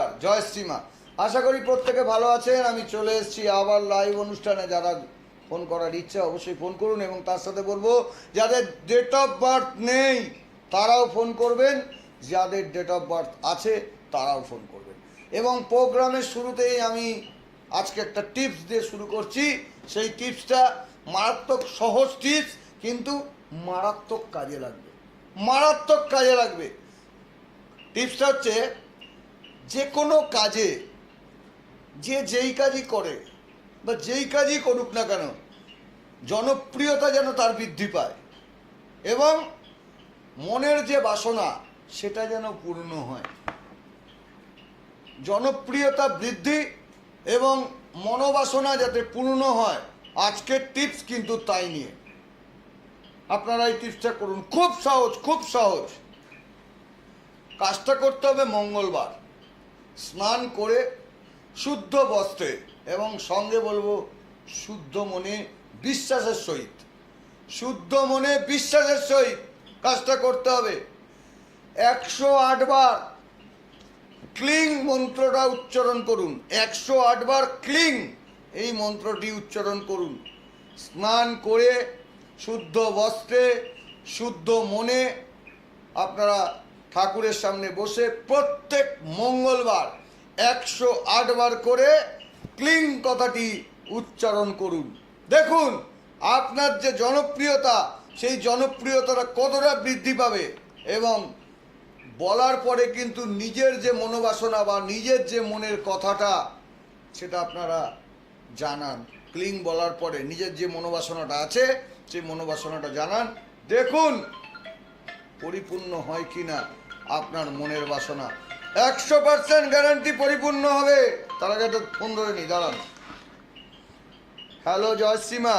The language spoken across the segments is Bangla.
নমস্কার, জয় শ্রীমা। আশা করি প্রত্যেকে ভালো আছেন। আমি চলে এসেছি আবার লাইভ অনুষ্ঠানে। যারা ফোন করার ইচ্ছা অবশ্যই ফোন করুন, এবং তার সাথে বলবো যাদের ডেট অফ বার্থ নেই তারাও ফোন করবেন, যাদের ডেট অফ বার্থ আছে তারাও ফোন করবেন। এবং প্রোগ্রামের শুরুতেই আমি আজকে একটা টিপস দিয়ে শুরু করছি। সেই টিপসটা মারাত্মক সহজ টিপস, কিন্তু মারাত্মক কাজে লাগবে, মারাত্মক কাজে লাগবে। টিপসটা হচ্ছে, যে কোনো কাজে যেই কাজই করে বা যেই কাজই করুক না কেন, জনপ্রিয়তা যেন তার বৃদ্ধি পায় এবং মনের যে বাসনা সেটা যেন পূর্ণ হয়। জনপ্রিয়তা বৃদ্ধি এবং মনোবাসনা যাতে পূর্ণ হয়, আজকের টিপস কিন্তু তাই নিয়ে। আপনারা এই টিপসটা করুন, খুব সহজ, খুব সহজ। কাজটা করতে হবে মঙ্গলবার, স্নান করে শুদ্ধ বস্ত্রে এবং সঙ্গে বলবো শুদ্ধ মনে বিশ্বাসের সহিত, শুদ্ধ মনে বিশ্বাসের সহিত কাজটা করতে হবে। 108 বার ক্লিং মন্ত্রটা উচ্চারণ করুন। 108 বার ক্লিং এই মন্ত্রটি উচ্চারণ করুন। স্নান করে শুদ্ধ বস্ত্রে শুদ্ধ মনে আপনারা ঠাকুরের সামনে বসে প্রত্যেক মঙ্গলবার 108 বার করে ক্লিং কথাটি উচ্চারণ করুন। দেখুন আপনার যে জনপ্রিয়তা, সেই জনপ্রিয়তাটা কতটা বৃদ্ধি পাবে। এবং বলার পরে কিন্তু নিজের যে মনোবাসনা বা নিজের যে মনের কথাটা সেটা আপনারা জানান। ক্লিং বলার পরে নিজের যে মনোবাসনাটা আছে সেই মনোবাসনাটা জানান। দেখুন পরিপূর্ণ হয় কি না আপনার মনের বাসনা। 100% গ্যারান্টি পরিপূর্ণ হবে। তার আগে একটা ফোন ধরে নি, দাঁড়ান। হ্যালো, জয়শ্রীমা।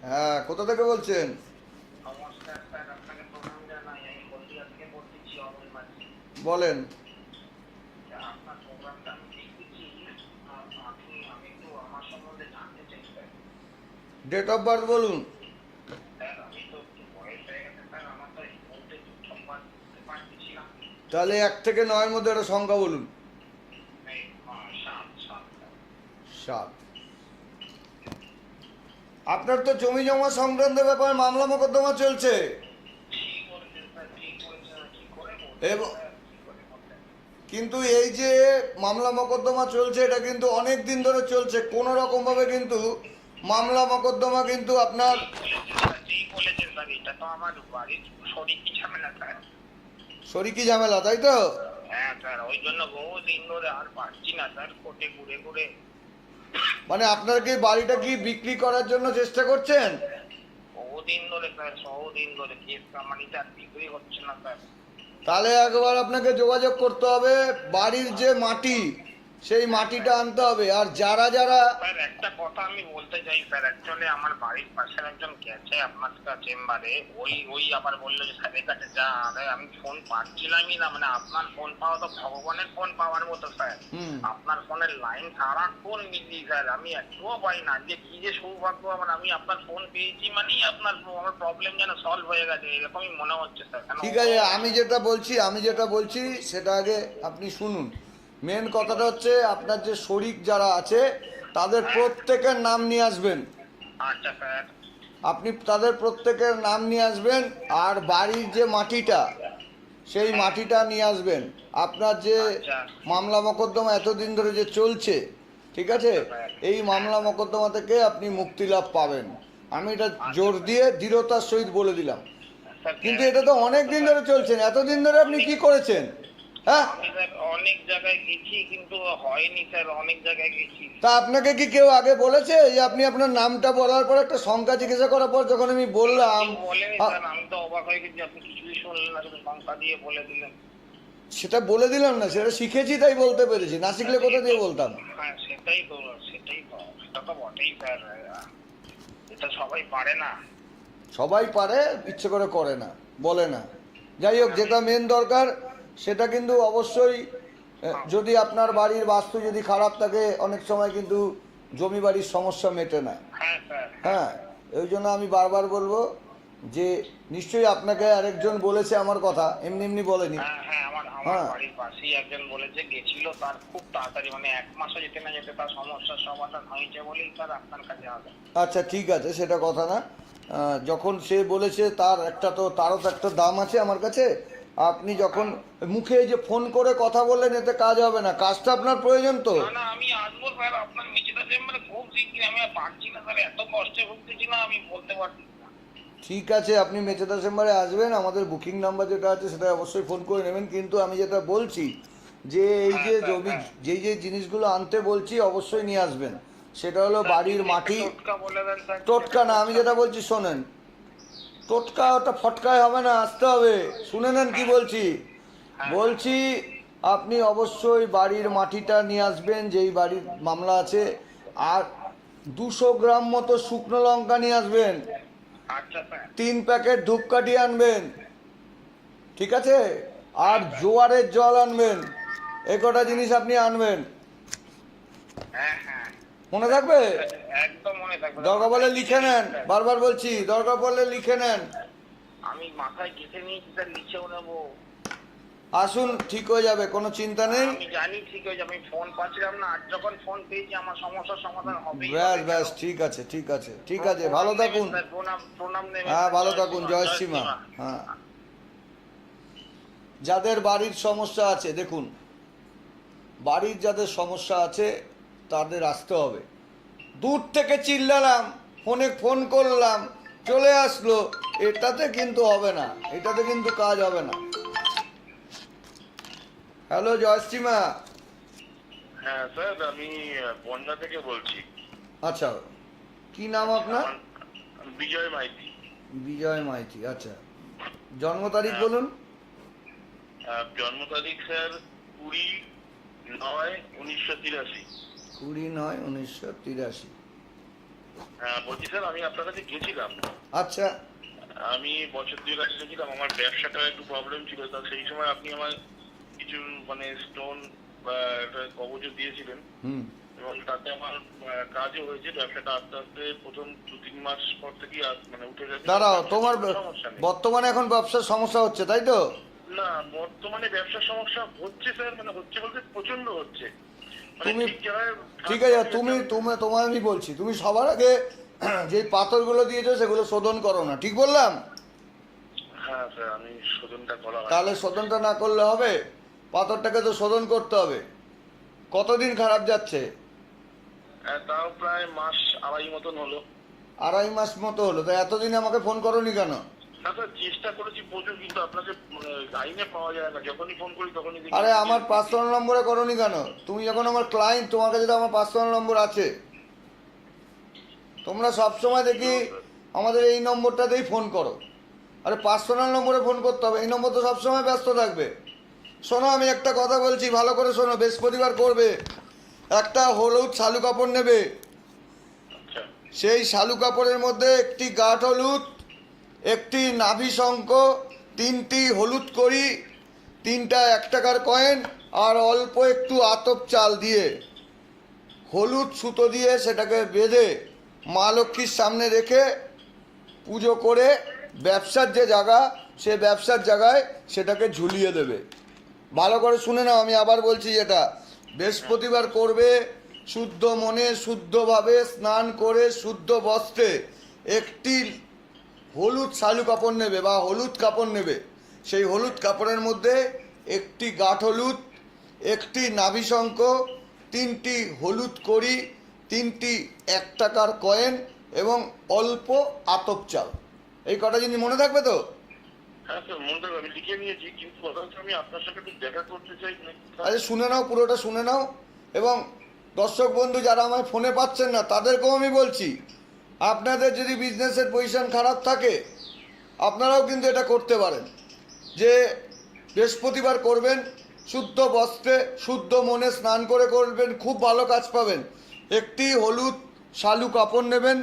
হ্যাঁ, কোথা থেকে বলছেন? বলেন। ডেট অফ বার্থ বলুন। তাহলে 1 থেকে 9-এর মধ্যে একটা সংখ্যা বলুন। 7। আপনার তো জমি জমা সংক্রান্ত ব্যাপারে মামলা মোকদ্দমা চলছে, এবং কিন্তু এই যে মামলা মোকদ্দমা চলছে এটা কিন্তু অনেক দিন ধরে চলছে। কোনো রকম ভাবে কিন্তু মামলা মোকদ্দমা কিন্তু আপনার শরিকি ঝামেলা, তাই তো? হ্যাঁ স্যার, ওই জন্য বহু দিন ধরে আর পারছি না স্যার, কোর্টে ঘুরে ঘুরে। মানে আপনার কি বাড়িটা কি বিক্রি করার জন্য চেষ্টা করছেন? বহুদিন ধরে স্যার, বহুদিন ধরে কেস কামানিতে আর বিক্রি হচ্ছে না স্যার। তাহলে একবার আপনাকে যোগাযোগ করতে হবে। বাড়ির যে মাটি সেই মাটিটা আনতে হবে। আর যারা যারা স্যার একটা কথা আমি বলতে চাই স্যার, অ্যাকচুয়ালি আমার বাড়ির পাশের একজন গেছে আপনার চেম্বারে, ওই আবার বললো যে স্যারের কাছে যা। আমি ফোন পাচ্ছিলামই না, মানে আপনার ফোন পাওয়া তো ভগবানের ফোন পাওয়ার মতো স্যার। আপনার ফোনের লাইন সারাক্ষণ বিজি স্যার, আমি একটুও পাই না। যে কি যে সৌভাগ্য আমার, আমি আপনার ফোন পেয়েছি মানেই আপনার আমার প্রবলেম যেন সলভ হয়ে গেছে, এরকমই মনে হচ্ছে স্যার। ঠিক আছে, আমি যেটা বলছি সেটা আগে আপনি শুনুন। মেন কথাটা হচ্ছে, আপনার যে শরিক যারা আছে তাদের প্রত্যেকের নাম নিয়ে আসবেন। আচ্ছা স্যার। আপনি তাদের প্রত্যেকের নাম নিয়ে আসবেন, আর বাড়ির যে মাটিটা সেই মাটিটা নিয়ে আসবেন। আপনার যে মামলা মোকদ্দমা এতদিন ধরে যে চলছে, ঠিক আছে, এই মামলা মোকদ্দমা থেকে আপনি মুক্তি লাভ পাবেন। আমি এটা জোর দিয়ে দৃঢ়তার সহিত বলে দিলাম। কিন্তু এটা তো অনেক দিন ধরে চলছে। এতদিন ধরে আপনি কি করেছেন? হ্যাঁ, অনেক জায়গায় গেছি কিন্তু হয়নি স্যার, অনেক জায়গায় গেছি। তা আপনাকে কি কেউ আগে বলেছে যে আপনি আপনার নামটা বলার পর একটা সংখ্যা জিজ্ঞাসা করার পর যখন আমি বললাম, আমি তো অবাক হয়ে গেছি, আপনি কিছুই শুনলেন না, শুধু সংখ্যা দিয়ে বলে দিলেন। সেটা বলে দিলাম না, সেটা শিখেছি তাই বলতে পেরেছি, না শিখলে কোথা দিয়ে বলতাম? হ্যাঁ সেটাই তো, সেটা তো বটেই স্যার, এটা সবাই পারে না। সবাই পারে, ইচ্ছে করে না, বলে না। যাই হোক, যেটা মেন দরকার সেটা কিন্তু অবশ্যই, যদি আপনার বাড়ির বাস্তু যদি খারাপ থাকে অনেক সময় কিন্তু জমি বাড়ির সমস্যা মেটে না। হ্যাঁ স্যার। হ্যাঁ, ওই জন্য আমি বারবার বলবো যে নিশ্চয়ই আপনাকে আরেকজন বলেছে আমার কথা, এমনি এমনি বলেনি। হ্যাঁ হ্যাঁ, আমার হ্যাঁ। বাড়ির পাশেই একজন বলেছে, গেছিল, তার খুব তাড়াতাড়ি মানে 1 মাসও যেতে না যেতে তার সমস্যার সমাধান হয়েছে বলেই তার আপনার কাছে আসে। আচ্ছা ঠিক আছে, সেটা কথা না। যখন সে বলেছে তার তারও তো একটা দাম আছে আমার কাছে। আপনি যখন মুখে এই যে ফোন করে কথা বললেন, এতে কাজ হবে না, কাজটা আপনার প্রয়োজন তো। না না, আমি আসবো স্যার আপনার মেচেদা চেম্বারে খুব শিগগিরই। আমি আর পারছি না স্যার, এত কষ্টে ভুগতেছি না, আমি বলতে পারছি না। ঠিক আছে, আপনি মেচেদা চেম্বারে আসবেন, আমাদের বুকিং নাম্বার যেটা আছে সেটা অবশ্যই ফোন করে নেবেন। কিন্তু আমি যেটা বলছি যে এই যে হ্যাঁ, জমি, হ্যাঁ। যে জিনিসগুলো আনতে বলছি অবশ্যই নিয়ে আসবেন। সেটা হলো বাড়ির মাটি। টোটকা বলে দেন স্যার। টোটকা না, আমি যেটা বলছি শোনেন, টোটকা ওটা ফটকায় হবে না, আসতে হবে, শুনে নেন কি বলছি। বলছি আপনি অবশ্যই বাড়ির মাটিটা নিয়ে আসবেন, যেই বাড়ির মামলা আছে। আর 200 গ্রাম মতো শুকনো লঙ্কা নিয়ে আসবেন। আচ্ছা স্যার। 3 প্যাকেট ধূপকাঠি আনবেন, ঠিক আছে? আর জোয়ারের জল আনবেন। এ কটা জিনিস আপনি আনবেন, হ্যাঁ হ্যাঁ, মনে থাকবে? একদম মনে থাকবে। দরকার পড়লে লিখে নেন, বারবার বলছি, দরকার পড়লে লিখে নেন। আমি মাথায় গেঁথে নিয়েছি স্যার, লিখেও নেবো। আসুন, ঠিক হয়ে যাবে, কোনো চিন্তা নেই। আমি জানি ঠিক হয়ে যাবে, আমি ফোন পাচ্ছিলাম না, আর যখন ফোন পেয়েছি আমার সমস্যার সমাধান হবেই। ব্যাস ব্যাস, ঠিক আছে ঠিক আছে ঠিক আছে, ভালো থাকুন। প্রণাম প্রণাম নেবেন। হ্যাঁ ভালো থাকুন, জয় শ্রীমা। হ্যাঁ, যাদের বাড়ির সমস্যা আছে, দেখুন, বাড়ির যাদের সমস্যা আছে তাদের আসতে হবে। দূর থেকে চিল্লালাম, ফোনে ফোন করলাম, চলে আসলো, এটাতে কিন্তু হবে না, এটাতে কিন্তু কাজ হবে না। হ্যালো জয়শ্রীমা। হ্যাঁ স্যার, আমি বনগা থেকে বলছি। আচ্ছা, কি নাম আপনার? আমার বিজয় মাইতি। বিজয় মাইতি, আচ্ছা। জন্ম তারিখ বলুন। জন্ম তারিখ স্যার 20/9/1983। 20/9/1983। হ্যাঁ বলছি স্যার, আমি আপনার কাছে গেছিলাম। আচ্ছা। আমি বছর 2 আগে গেছিলাম, আমার ব্যবসাটা একটু প্রবলেম ছিল, তা সেই সময় আপনি আমার কিছু মানে স্টোন বা একটা কবচ দিয়েছিলেন। হুম। এবং তাতে আমার কাজও হয়েছে। ব্যবসাটা আস্তে আস্তে প্রথম 2-3 মাস পর থেকেই মানে উঠে গেছে। দাঁড়াও, তোমার সমস্যা নেই। বর্তমানে এখন ব্যবসার সমস্যা হচ্ছে, তাই তো? না, বর্তমানে ব্যবসার সমস্যা হচ্ছে স্যার, মানে হচ্ছে বলতে প্রচন্ড হচ্ছে। মানে তুমি ঠিক জায়গায় ঠিক আছে, তোমার আমি বলছি, তুমি সবার আগে যে পাথরগুলো দিয়েছো সেগুলো শোধন করো না, ঠিক বললাম? হ্যাঁ স্যার, আমি শোধনটা করা হয়। তাহলে শোধনটা না করলে হবে? পাথরটাকে তো শোধন করতে হবে। কতদিন খারাপ যাচ্ছে? তাও প্রায় মাস আড়াই মতন হলো। 2.5 মাস মতো হলো, তো এতদিন আমাকে ফোন করোনি কেন? না স্যার, চেষ্টা করেছি প্রচুর, কিন্তু আপনাকে লাইনে পাওয়া যায় না। যখনই ফোন করি তখনই দেখি। আরে আমার পার্সোনাল নম্বরে করোনি কেন? তুমি যখন আমার ক্লায়েন্ট, তোমার কাছে তো আমার পার্সোনাল নম্বর আছে। তোমরা সবসময় দেখি আমাদের এই নম্বরটাতেই ফোন করো। আরে পার্সোনাল নম্বরে ফোন করতে হবে, এই নম্বর তো সবসময় ব্যস্ত থাকবে। শোনো, আমি একটা কথা বলছি, ভালো করে শোনো। বৃহস্পতিবার করবে, একটা হলুদ শালু কাপড় নেবে। আচ্ছা সেই শালু কাপড়ের মধ্যে একটি গাঁঠ হলুদ, একটি নাভি শঙ্খ, 3টি হলুদ কড়ি, 3টা 1 টাকার কয়েন, আর অল্প একটু আতপ চাল দিয়ে, হলুদ সুতো দিয়ে সেটাকে বেঁধে মা লক্ষ্মীর সামনে রেখে পুজো করে ব্যবসার যে জায়গা, সে ব্যবসার জায়গায় সেটাকে ঝুলিয়ে দেবে। ভালো করে শুনে নাও, আমি আবার বলছি, যেটা বৃহস্পতিবার করবে, শুদ্ধ মনে শুদ্ধভাবে স্নান করে শুদ্ধ বস্ত্রে একটি হলুদ শালু কাপড় নেবে বা হলুদ কাপড় নেবে। সেই হলুদ কাপড়ের মধ্যে একটি গাঁঠ হলুদ, একটি নাভিশঙ্খ, 3টি হলুদ কড়ি, 3টি 1 টাকার কয়েন এবং অল্প আতপ চাল। এই কটা জিনিস মনে থাকবে তো? হ্যাঁ স্যার, মনে থাকবে, আমি লিখে নিয়েছি। কিন্তু কথা হচ্ছে, আমি আপনার সাথে একটু দেখা করতে চাই। আরে শুনে নাও, পুরোটা শুনে নাও। এবং দর্শক বন্ধু যারা আমায় ফোনে পাচ্ছেন না, তাদেরকেও আমি বলছি, আপনাদের যদি বিজনেসের পজিশন খারাপ থাকে, আপনারাও কিন্তু এটা করতে পারেন। যে বৃহস্পতিবার করবেন, শুদ্ধ বস্ত্রে শুদ্ধ মনে স্নান করে করবেন, খুব ভালো কাজ পাবেন। একটি হলুদ শালু কাপড় নেবেন,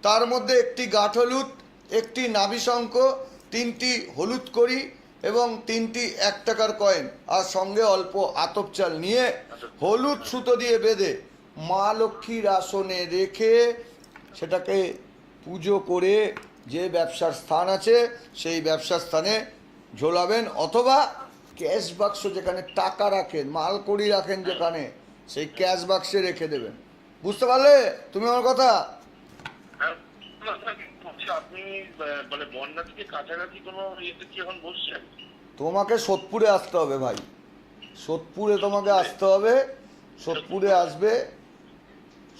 তার মধ্যে একটি গাঁঠ হলুদ, একটি নাভিশঙ্খ, 3টি হলুদ কড়ি এবং 3টি 1 টাকার কয়েন, আর সঙ্গে অল্প আতপ চাল নিয়ে হলুদ সুতো দিয়ে বেঁধে মা লক্ষ্মীর আসনে রেখে সেটাকে পুজো করে যে ব্যবসার স্থান আছে সেই ব্যবসার স্থানে ঝোলাবেন, অথবা ক্যাশ বাক্স যেখানে টাকা রাখেন, মালকড়ি রাখেন যেখানে, সেই ক্যাশ বাক্সে রেখে দেবেন। বুঝতে পারলে তুমি আমার কথা? হ্যাঁ, বলছি, আপনি মানে বন্যা থেকে কাছাকাছি কোনো ইয়েতে কি এখন বসছেন? তোমাকে সোদপুরে আসতে হবে ভাই, সোদপুরে তোমাকে আসতে হবে, সোদপুরে আসবে।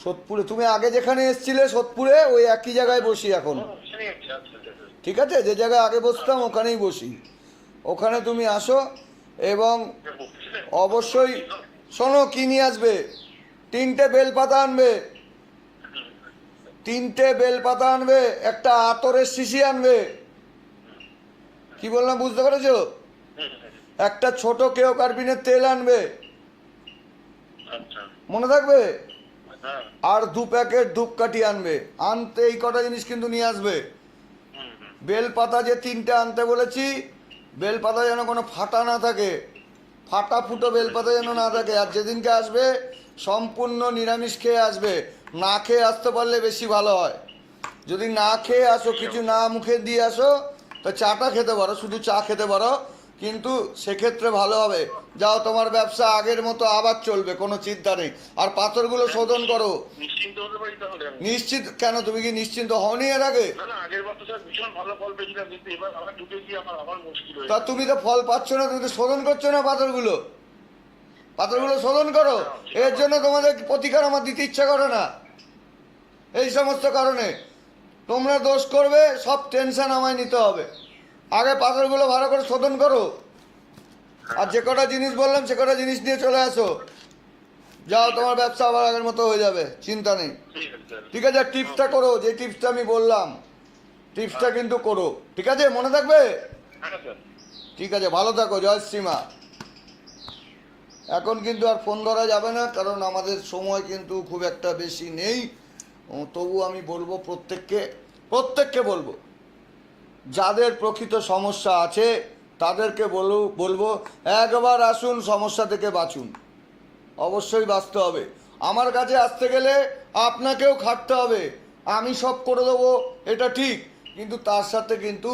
সোদপুরে তুমি আগে যেখানে এসছিলে সোদপুরে ওই একই জায়গায় বসি এখন, ঠিক আছে? যে জায়গায় আগে বসতাম ওখানেই বসি, ওখানে তুমি আসো। এবং অবশ্যই শোনো, কি নিয়ে আসবে? 3টে বেলপাতা আনবে, 3টে বেলপাতা আনবে, একটা আতরের শিশি আনবে। কি বললাম বুঝতে পেরেছো? একটা ছোট কেও কার্বিনের তেল আনবে, আচ্ছা, মনে থাকবে? হ্যাঁ, আর 2 প্যাকেট ধূপকাঠি আনবে। আনতে এই কটা জিনিস কিন্তু নিয়ে আসবে। বেলপাতা যে 3টে আনতে বলেছি, বেলপাতা যেন কোনো ফাটা না থাকে, ফাটা ফুটো বেলপাতা যেন না থাকে। আর যেদিনকে আসবে সম্পূর্ণ নিরামিষ খেয়ে আসবে, না খেয়ে আসতে পারলে বেশি ভালো হয়। যদি না খেয়ে আসো, কিছু না মুখে দিয়ে আসো, তো চাটা খেতে পারো, শুধু চা খেতে পারো, কিন্তু সেক্ষেত্রে ভালো হবে। যাও, তোমার ব্যবসা আগের মতো আবার চলবে, কোনো চিন্তা নেই। আর পাথরগুলো শোধন করো। নিশ্চিন্ত হতে পারি তাহলে আমি? নিশ্চিত কেন? তুমি কি নিশ্চিন্ত হওনি এর আগে? না না, আগের বার তো স্যার ভীষণ ভালো ফল পেয়েছিলাম, কিন্তু এবার আবার ঢুকে গিয়ে আমার মুশকিল তা হয়েছে। তুমি তো ফল পাচ্ছ না, তুমি তো শোধন করছো না পাথরগুলো। পাথরগুলো শোধন করো, এর জন্য তোমাদের প্রতিকার আমার দিতে ইচ্ছা করে না। এই সমস্ত কারণে তোমরা দোষ করবে, সব টেনশন আমায় নিতে হবে। আগে পাথরগুলো ভালো করে শোধন করো, আর যে কটা জিনিস বললাম সে কটা জিনিস নিয়ে চলে আসো। যাও, তোমার ব্যবসা আবার আগের মতো হয়ে যাবে, চিন্তা নেই। ঠিক আছে স্যার। ঠিক আছে, টিপসটা করো, যে টিপসটা আমি বললাম, টিপসটা কিন্তু করো, ঠিক আছে? মনে থাকবে? হ্যাঁ স্যার। ঠিক আছে, ভালো থাকো, জয় শ্রীমা। এখন কিন্তু আর ফোন ধরা যাবে না, কারণ আমাদের সময় কিন্তু খুব একটা বেশি নেই। তবু আমি বলবো প্রত্যেককে বলবো, যাদের প্রকৃত সমস্যা আছে তাদেরকে বলবো একবার আসুন, সমস্যা থেকে বাঁচুন। অবশ্যই বাঁচতে হবে। আমার কাছে আসতে গেলে আপনাকেও খাটতে হবে। আমি সব করে দেবো এটা ঠিক, কিন্তু তার সাথে কিন্তু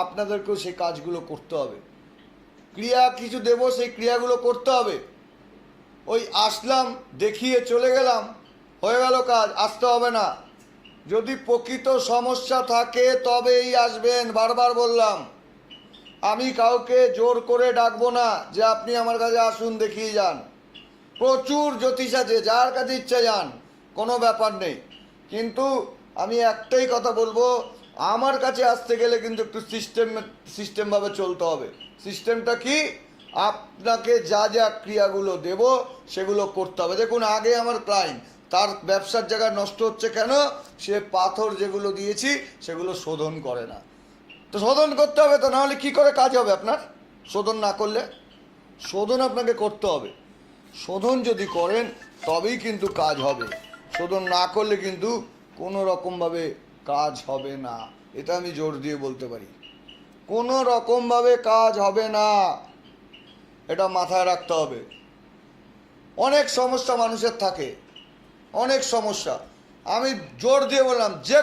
আপনাদেরকেও সেই কাজগুলো করতে হবে। ক্রিয়া কিছু দেবো, সেই ক্রিয়াগুলো করতে হবে। ওই আসলাম, দেখিয়ে চলে গেলাম, হয়ে গেল কাজ, আসতে হবে না। যদি প্রকৃত সমস্যা থাকে তবেই আসবেন, বারবার বললাম। আমি কাউকে জোর করে ডাকবো না যে আপনি আমার কাছে আসুন, দেখিয়ে যান। প্রচুর জ্যোতিষ আছে, যার কাছে ইচ্ছা যান, কোনো ব্যাপার নেই। কিন্তু আমি একটাই কথা বলবো, আমার কাছে আসতে গেলে কিন্তু একটু সিস্টেমভাবে চলতে হবে। সিস্টেমটা কি? আপনাকে যা যা ক্রিয়াগুলো দেব সেগুলো করতে হবে। দেখুন, আগে আমার ক্লায়েন্ট, তার ব্যবসার জায়গা নষ্ট হচ্ছে কেন? সে পাথর যেগুলো দিয়েছি সেগুলো শোধন করে না। তো শোধন করতে হবে, তো নাহলে কী করে কাজ হবে আপনার? শোধন না করলে? শোধন আপনাকে করতে হবে। শোধন যদি করেন তবেই কিন্তু কাজ হবে, শোধন না করলে কিন্তু কোনো রকমভাবে কাজ হবে না। এটা আমি জোর দিয়ে বলতে পারি, কোনো রকমভাবে কাজ হবে না, এটা মাথায় রাখতে হবে। অনেক সমস্যা মানুষের থাকে, অনেক সমস্যা। আমি জোর দিয়ে বললাম, যে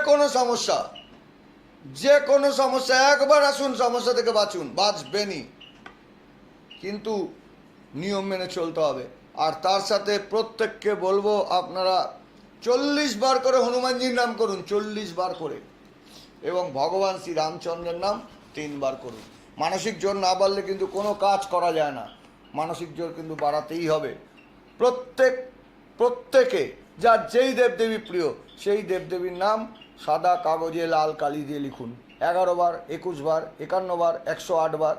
কোনো সমস্যা একবার আসুন, সমস্যা থেকে বাঁচবেনই, কিন্তু নিয়ম মেনে চলতে হবে। আর তার সাথে প্রত্যেককে বলবো, আপনারা 40 বার করে হনুমানজির নাম করুন, 40 বার করে, এবং ভগবান শ্রী রামচন্দ্রের নাম 3 বার করুন। মানসিক জোর না বাড়লে কিন্তু কোনো কাজ করা যায় না, মানসিক জোর কিন্তু বাড়াতেই হবে। প্রত্যেকে যার যেই দেবদেবী প্রিয় সেই দেবদেবীর নাম সাদা কাগজে লাল কালি দিয়ে লিখুন, 11 বার, 21 বার, 51 বার, 108 বার।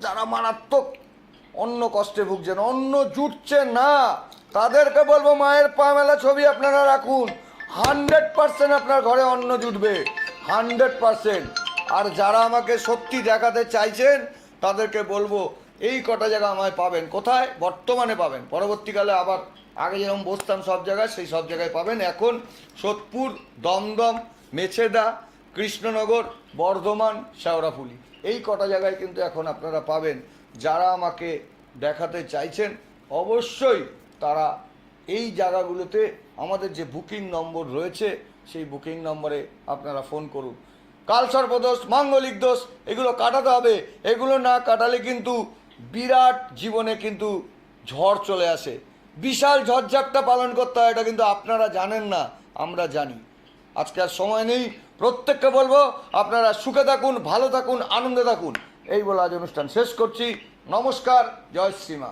যারা মারাত্মক অন্য কষ্টে ভুগছেন, অন্য জুটছে না, তাদেরকে বলবো মায়ের পা মেলা ছবি আপনারা রাখুন, 100% আপনার ঘরে অন্ন জুটবে, 100%। আর যারা আমাকে সত্যি দেখাতে চাইছেন তাদেরকে বলবো, এই কটা জায়গা আমায় পাবেন। কোথায়? বর্তমানে পাবেন, পরবর্তীকালে আবার আগে যেরকম বসতাম সব জায়গায়, সেই সব জায়গায় পাবেন। এখন সোদপুর, দমদম, মেছেদা, কৃষ্ণনগর, বর্ধমান, শেওড়াফুলি, এই কটা জায়গায় কিন্তু এখন আপনারা পাবেন। যারা আমাকে দেখাতে চাইছেন অবশ্যই তারা এই জায়গাগুলোতে আমাদের যে বুকিং নম্বর রয়েছে সেই বুকিং নম্বরে আপনারা ফোন করুন। কালসর্পদোষ, মাঙ্গলিক দোষ, এগুলো কাটাতে হবে। এগুলো না কাটালে কিন্তু বিরাট জীবনে কিন্তু ঝড় চলে আসে, বিশাল ঝড়ঝাপটা পালন করতে হয়। এটা কিন্তু আপনারা জানেন না, আমরা জানি। আজকে আর সময় নেই, প্রত্যেককে বলবো আপনারা সুখে থাকুন, ভালো থাকুন, আনন্দে থাকুন। এই বলে আজ অনুষ্ঠান শেষ করছি। নমস্কার, জয় শ্রীমা।